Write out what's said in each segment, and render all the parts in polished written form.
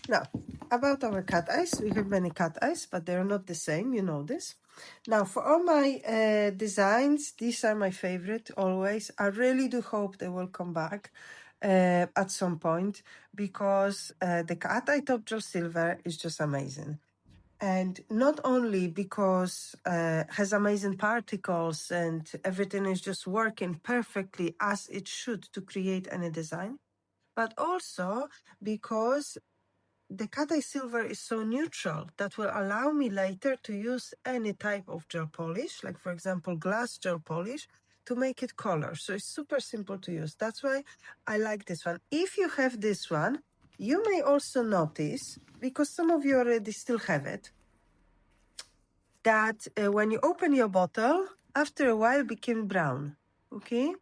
Now, about our cat eyes, we have many cat eyes, but they're not the same, you know this. Now, for all my designs, these are my favorite always. I really do hope they will come back at some point, because the cat eye top gel silver is just amazing. And not only because has amazing particles and everything is just working perfectly as it should to create any design, but also because the cat eye silver is so neutral that will allow me later to use any type of gel polish, like for example glass gel polish, to make it color. So it's super simple to use. That's why I like this one. If you have this one, you may also notice, because some of you already still have it, that when you open your bottle, after a while became brown, okay?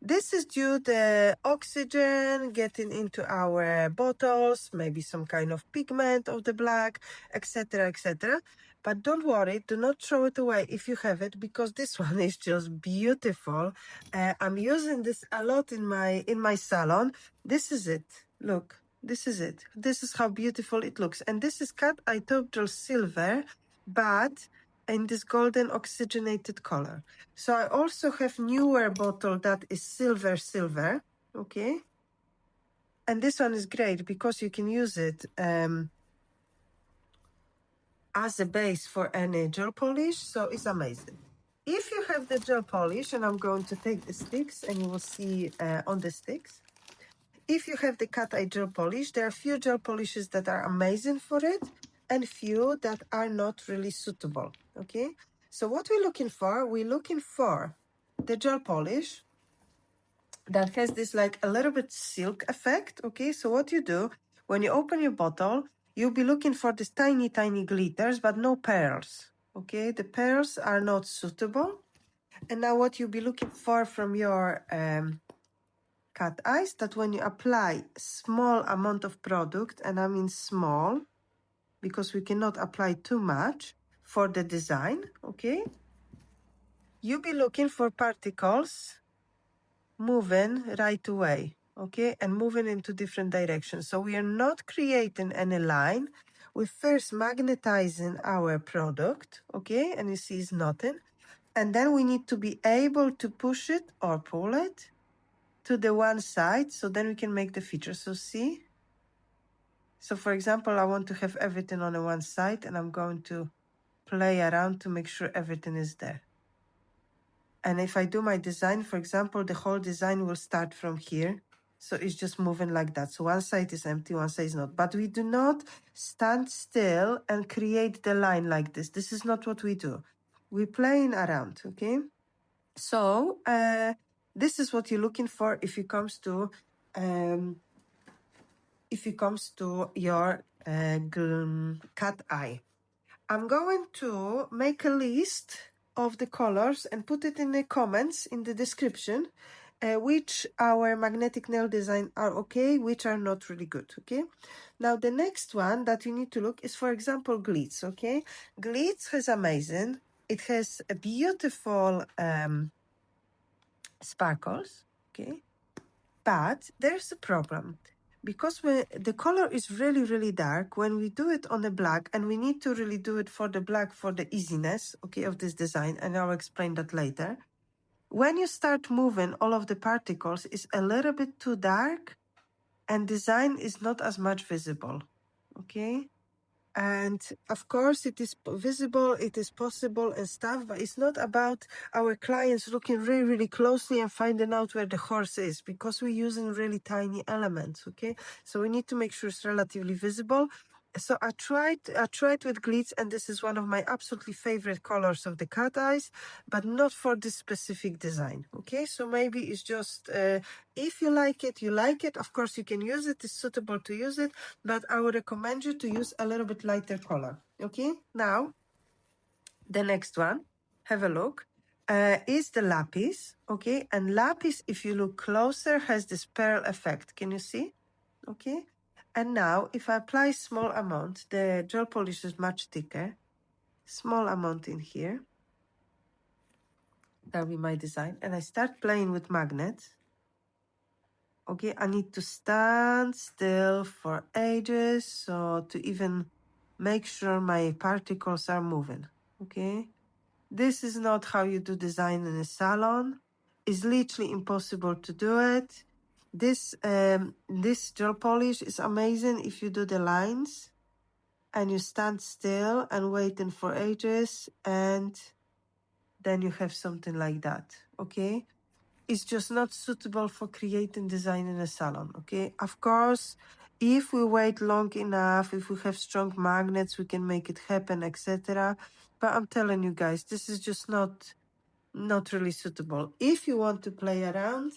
This is due to the oxygen getting into our bottles, maybe some kind of pigment of the black, etc., etc. But don't worry, do not throw it away if you have it, because this one is just beautiful. I'm using this a lot in my salon. This is it. Look, this is it. This is how beautiful it looks. And this is cat eye top gel silver, but in this golden oxygenated color. So I also have newer bottle that is silver, okay? And this one is great because you can use it as a base for any gel polish, so it's amazing. If you have the gel polish, and I'm going to take the sticks and you will see on the sticks, if you have the cat eye gel polish, there are few gel polishes that are amazing for it and few that are not really suitable, okay? So what we're looking for, the gel polish that has this like a little bit silk effect, okay? So what you do, when you open your bottle, you'll be looking for these tiny, tiny glitters, but no pearls, okay? The pearls are not suitable. And now what you'll be looking for from your cat eyes, that when you apply small amount of product, and I mean small, because we cannot apply too much for the design, okay? You'll be looking for particles moving right away, okay? And moving into different directions. So we are not creating any line. We're first magnetizing our product, okay? And you see it's nothing. And then we need to be able to push it or pull it to the one side, so then we can make the feature. So see? So for example, I want to have everything on the one side, and I'm going to play around to make sure everything is there. And if I do my design, for example, the whole design will start from here. So it's just moving like that. So one side is empty, one side is not. But we do not stand still and create the line like this. This is not what we do. We're playing around, okay? So this is what you're looking for if it comes to your cat eye. I'm going to make a list of the colors and put it in the comments in the description, which our magnetic nail design are okay, which are not really good, okay? Now, the next one that you need to look is, for example, Glitz, okay? Glitz is amazing. It has a beautiful sparkles, okay? But there's a problem. Because the color is really, really dark, when we do it on the black, and we need to really do it for the black for the easiness, okay, of this design, and I'll explain that later. When you start moving, all of the particles is a little bit too dark, and design is not as much visible, okay? And of course, it is visible, it is possible and stuff, but it's not about our clients looking really, really closely and finding out where the horse is, because we're using really tiny elements, okay? So we need to make sure it's relatively visible. So I tried with Glitz, and this is one of my absolutely favorite colors of the cat eyes, but not for this specific design, okay? So maybe it's just, if you like it, you like it. Of course, you can use it, it's suitable to use it, but I would recommend you to use a little bit lighter color, okay? Now, the next one, have a look, is the lapis, okay? And lapis, if you look closer, has this pearl effect. Can you see? Okay? And now, if I apply small amount, the gel polish is much thicker. Small amount in here. That'll be my design. And I start playing with magnets. Okay, I need to stand still for ages, so to even make sure my particles are moving. Okay, this is not how you do design in a salon. It's literally impossible to do it. This gel polish is amazing if you do the lines and you stand still and waiting for ages, and then you have something like that. Okay, it's just not suitable for creating design in a salon. Okay, of course, if we wait long enough, if we have strong magnets, we can make it happen, etc. But I'm telling you guys, this is just not really suitable. If you want to play around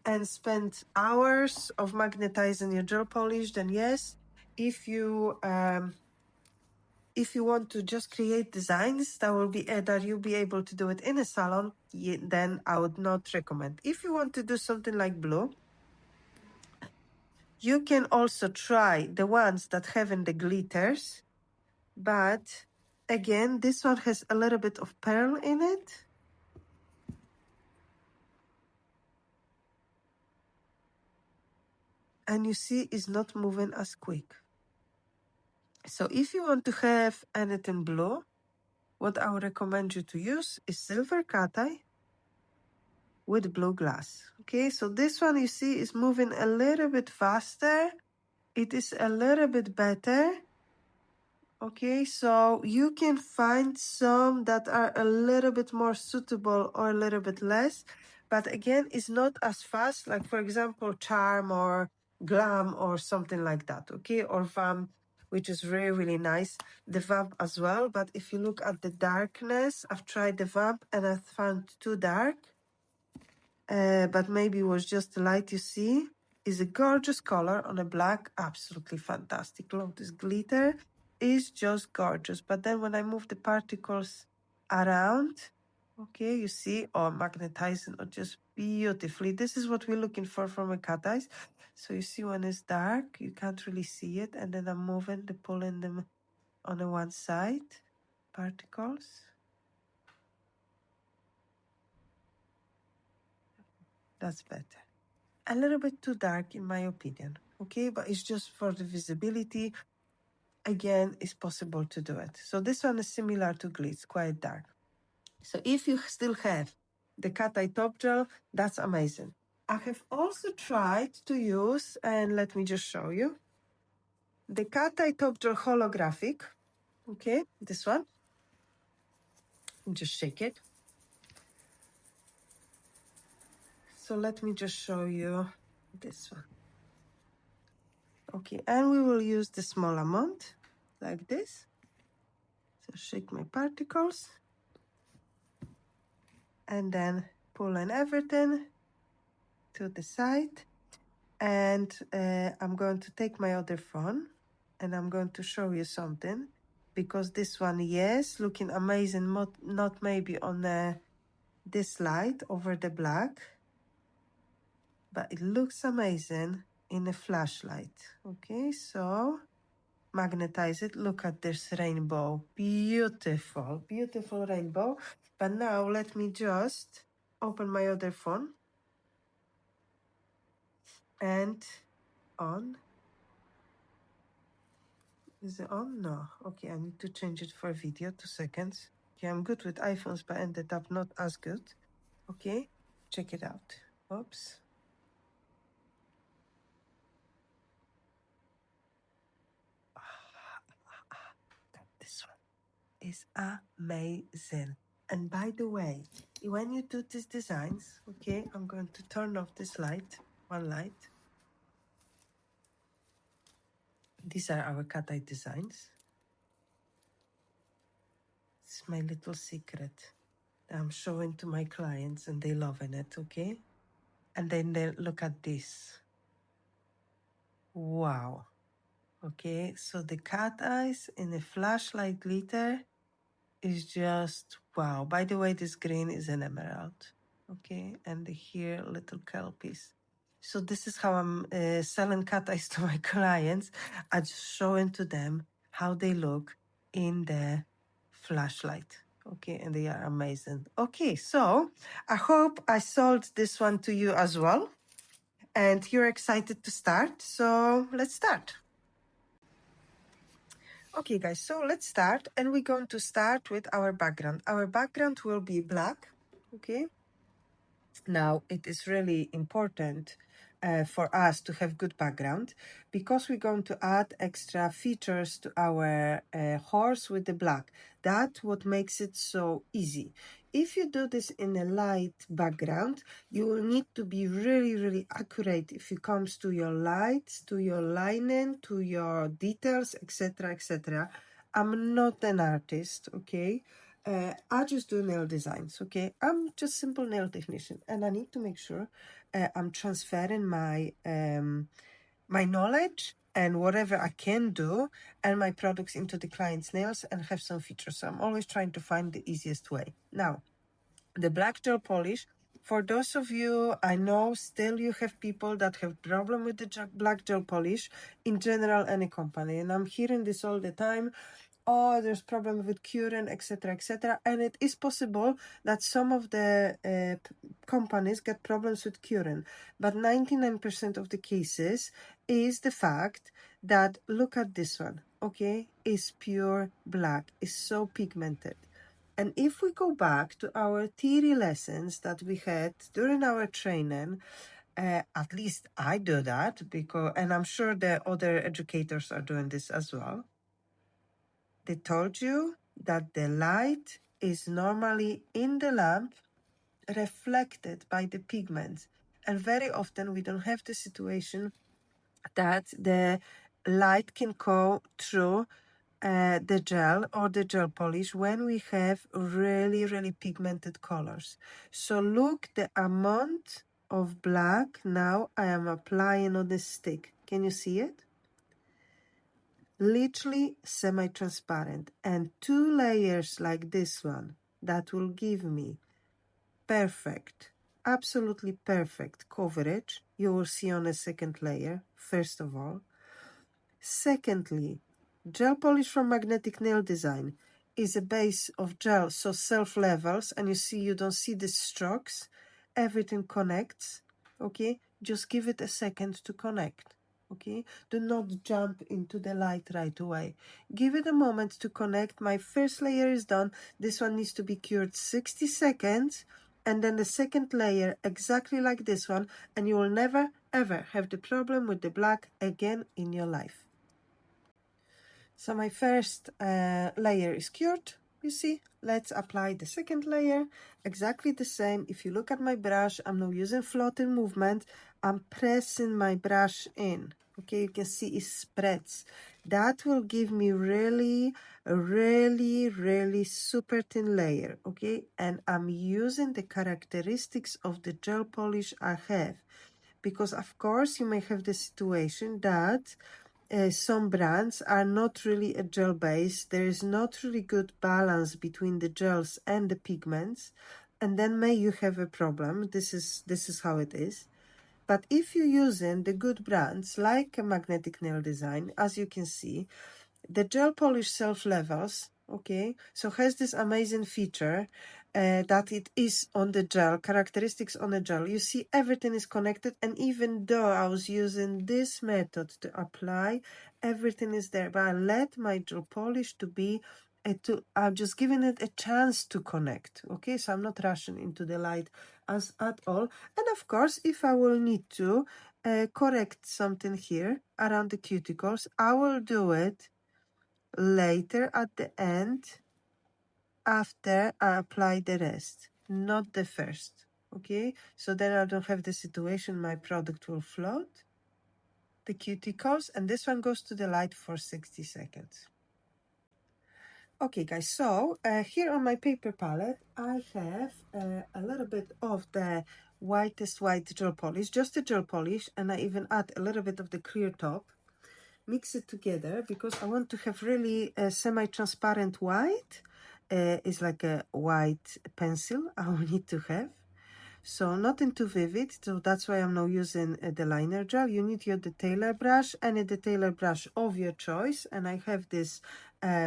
and spend hours of magnetizing your gel polish, then yes. If you want to just create designs that you'll be able to do it in a salon, then I would not recommend. If you want to do something like blue, you can also try the ones that have in the glitters, but again, this one has a little bit of pearl in it. And you see it's not moving as quick. So if you want to have anything blue, what I would recommend you to use is silver cat eye with blue glass. Okay, so this one you see is moving a little bit faster. It is a little bit better. Okay, so you can find some that are a little bit more suitable or a little bit less, but again, it's not as fast, like for example, Charm or Glam or something like that, okay, or Vamp, which is really, really nice. The Vamp as well, but if you look at the darkness, I've tried the Vamp and I found too dark, but maybe it was just the light. You see, is a gorgeous color on a black, absolutely fantastic. Look, this glitter is just gorgeous. But then when I move the particles around, okay, you see, oh, magnetizing, or just beautifully. This is what we're looking for from a cat eyes. So you see when it's dark, you can't really see it. And then I'm moving, pulling them on the one side, particles. That's better. A little bit too dark in my opinion, okay, but it's just for the visibility. Again, it's possible to do it. So this one is similar to Glitz, quite dark. So if you still have the cat eye top gel, that's amazing. I have also tried to use, and let me just show you, the cat eye top gel holographic. Okay, this one. Just shake it. So let me just show you this one. Okay, and we will use the small amount like this. So shake my particles and then pull in everything to the side. And I'm going to take my other phone and I'm going to show you something, because this one, yes, looking amazing, not maybe on this light over the black, but it looks amazing in a flashlight. Okay, so magnetize it. Look at this rainbow. Beautiful, beautiful rainbow. But now let me just open my other phone and on. Is it on? No. Okay, I need to change it for video. 2 seconds. Okay, I'm good with iPhones, but ended up not as good. Okay, check it out. Oops. This one is amazing. And by the way, when you do these designs, okay, I'm going to turn off this light, one light. These are our cat eye designs. It's my little secret that I'm showing to my clients and they loving it, okay? And then they look at this. Wow. Okay, so the cat eyes in the flashlight glitter is just wow. By the way, this green is an emerald. Okay, and here little kelpies. So this is how I'm selling cat eyes to my clients. I just showing to them how they look in the flashlight. Okay, and they are amazing. Okay, so I hope I sold this one to you as well. and you're excited to start. So let's start. Okay, guys, so let's start, and we're going to start with our background. Our background will be black, okay? Now, it is really important for us to have good background because we're going to add extra features to our horse with the black. That's what makes it so easy. If you do this in a light background, you will need to be really, really accurate if it comes to your lights, to your lining, to your details, etc., etc. I'm not an artist, okay? I just do nail designs, okay? I'm just simple nail technician, and I need to make sure I'm transferring my my knowledge and whatever I can do and my products into the client's nails and have some features. So I'm always trying to find the easiest way. Now, the black gel polish. For those of you, I know still you have people that have problem with the black gel polish in general, any company, and I'm hearing this all the time. Oh, there's problem with curing, etc., etc. And it is possible that some of the companies get problems with curing, but 99% of the cases is the fact that, look at this one, okay, is pure black, is so pigmented. And if we go back to our theory lessons that we had during our training, at least I do that, because, and I'm sure the other educators are doing this as well. They told you that the light is normally in the lamp reflected by the pigments. And very often we don't have the situation that the light can go through the gel or the gel polish when we have really, really pigmented colors. So look the amount of black now I am applying on the stick. Can you see it? Literally semi-transparent, and 2 layers like this one that will give me perfect, absolutely perfect coverage. You will see on a second layer, first of all. Secondly, gel polish from Magnetic Nail Design is a base of gel, so self levels, and you see you don't see the strokes. Everything connects, okay? Just give it a second to connect, okay? Do not jump into the light right away. Give it a moment to connect. My first layer is done. This one needs to be cured 60 seconds, and then the second layer exactly like this one, and you will never ever have the problem with the black again in your life. So my first layer is cured, you see. Let's apply the second layer, exactly the same. If you look at my brush, I'm now using floating movement. I'm pressing my brush in, okay? You can see it spreads. That will give me really, really super thin layer, okay? And I'm using the characteristics of the gel polish I have, because of course you may have the situation that some brands are not really a gel base. There is not really good balance between the gels and the pigments, and then may you have a problem. This is how it is. But if you're using the good brands like Magnetic Nail Design, as you can see, the gel polish self levels, okay, so has this amazing feature that it is on the gel, characteristics on the gel. You see everything is connected, and even though I was using this method to apply, everything is there, but I let my gel polish to be I'm just giving it a chance to connect, okay? So I'm not rushing into the light at all. And of course, if I will need to correct something here around the cuticles, I will do it later at the end after I apply the rest, not the first, okay? So then I don't have the situation my product will float, the cuticles, and this one goes to the light for 60 seconds. Okay guys, so here on my paper palette I have a little bit of the whitest white gel polish, just a gel polish, and I even add a little bit of the clear top. Mix it together because I want to have really a semi-transparent white. It's like a white pencil I will need to have. So nothing too vivid, so that's why I'm now using the liner gel. You need your detailer brush, any detailer brush of your choice, and I have this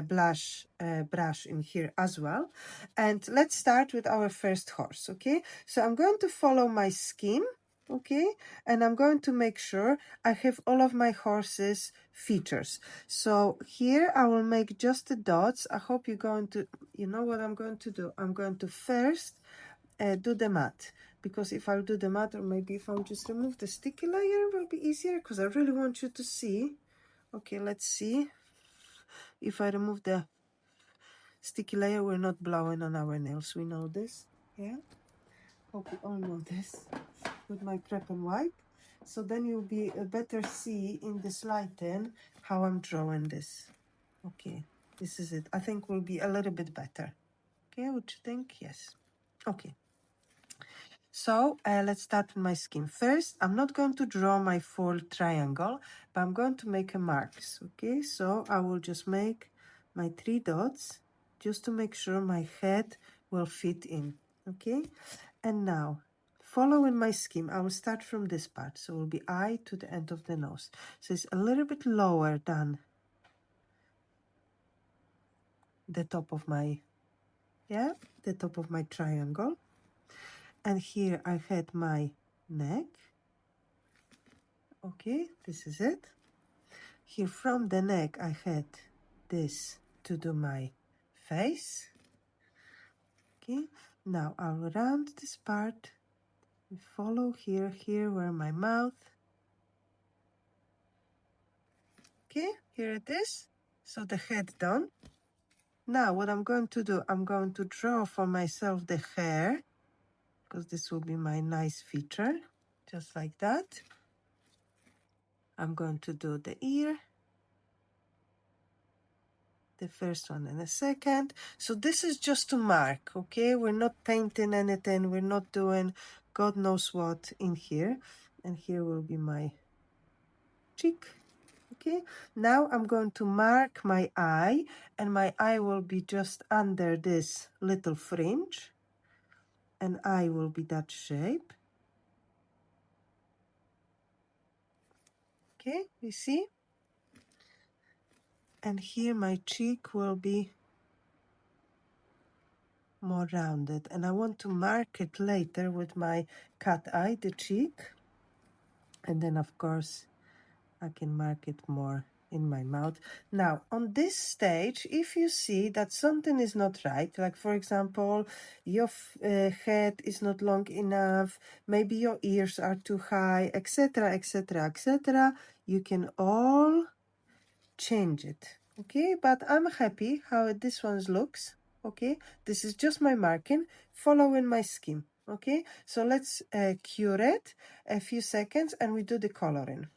blush brush in here as well. And let's start with our first horse, okay? So I'm going to follow my scheme, okay? And I'm going to make sure I have all of my horse's features. So here I will make just the dots. I hope you're going to, you know what I'm going to do? I'm going to first do the mat, because if I'll do the mat, or maybe if I'll just remove the sticky layer, it will be easier, because I really want you to see. Okay, let's see. If I remove the sticky layer, we're not blowing on our nails. We know this, yeah? Hope you all know this. With my prep and wipe, so then you'll be better see in the slide 10 how I'm drawing this. Okay, this is it. I think will be a little bit better. Okay, what you think? Yes. Okay. So let's start with my skin. First, I'm not going to draw my full triangle, but I'm going to make a marks. Okay, so I will just make my 3 dots just to make sure my head will fit in. Okay, and now following my scheme, I will start from this part. So it will be eye to the end of the nose. So it's a little bit lower than the top of my, yeah, the top of my triangle. And here I had my neck. Okay, this is it. Here from the neck I had this to do my face. Okay, now I'll round this part. Follow here where my mouth. Okay, here it is. So the head done. Now what I'm going to do, I'm going to draw for myself the hair, because this will be my nice feature, just like that. I'm going to do the ear, the first one and the second. So this is just to mark, okay? We're not painting anything, we're not doing God knows what in here. And here will be my cheek. Okay, now I'm going to mark my eye, and my eye will be just under this little fringe, and eye will be that shape. Okay, you see? And here my cheek will be more rounded, and I want to mark it later with my cat eye, the cheek, and then of course I can mark it more in my mouth. Now on this stage, if you see that something is not right, like for example your head is not long enough, maybe your ears are too high, etc, etc, etc, you can all change it. Okay, but I'm happy how this one looks. Okay, this is just my marking following my scheme. Okay, so let's cure it a few seconds and we do the coloring.